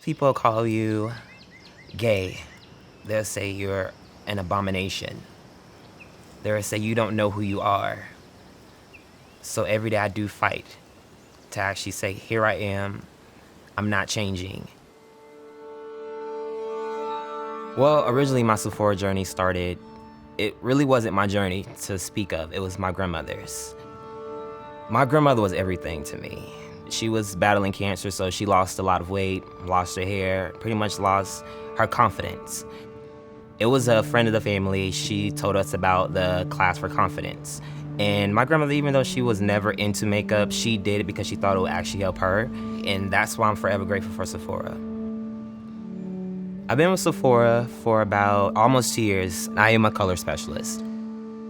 people call you gay. They'll say you're an abomination. They'll say you don't know who you are. So every day I do fight to actually say, here I am, I'm not changing. Well, originally my Sephora journey started, it really wasn't my journey to speak of, it was my grandmother's. My grandmother was everything to me. She was battling cancer, so she lost a lot of weight, lost her hair, pretty much lost her confidence. It was a friend of the family. She told us about the class for confidence. And my grandmother, even though she was never into makeup, she did it because she thought it would actually help her. And that's why I'm forever grateful for Sephora. I've been with Sephora for about almost 2 years. I am a color specialist.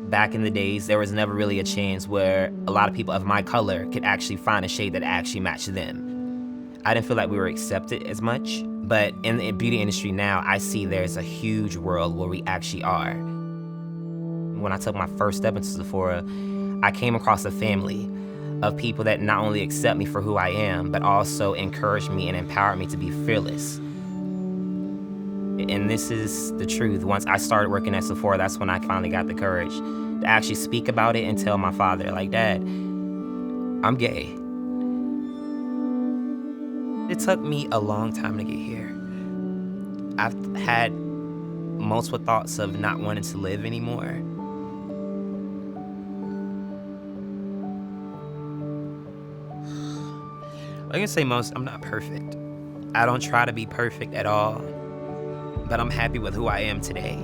Back in the days, there was never really a chance where a lot of people of my color could actually find a shade that actually matched them. I didn't feel like we were accepted as much, but in the beauty industry now, I see there's a huge world where we actually are. When I took my first step into Sephora, I came across a family of people that not only accept me for who I am, but also encourage me and empower me to be fearless. And this is the truth. Once I started working at Sephora, that's when I finally got the courage to actually speak about it and tell my father, like, Dad, I'm gay. It took me a long time to get here. I've had multiple thoughts of not wanting to live anymore. I can say I'm not perfect. I don't try to be perfect at all. But I'm happy with who I am today.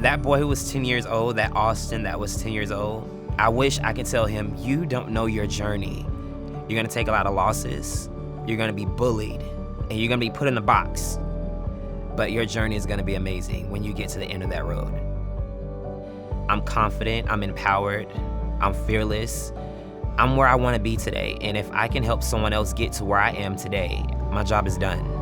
That boy who was 10 years old, that Austin that was 10 years old, I wish I could tell him, you don't know your journey. You're gonna take a lot of losses, you're gonna be bullied, and you're gonna be put in a box. But your journey is gonna be amazing when you get to the end of that road. I'm confident, I'm empowered, I'm fearless. I'm where I wanna be today, and if I can help someone else get to where I am today, my job is done.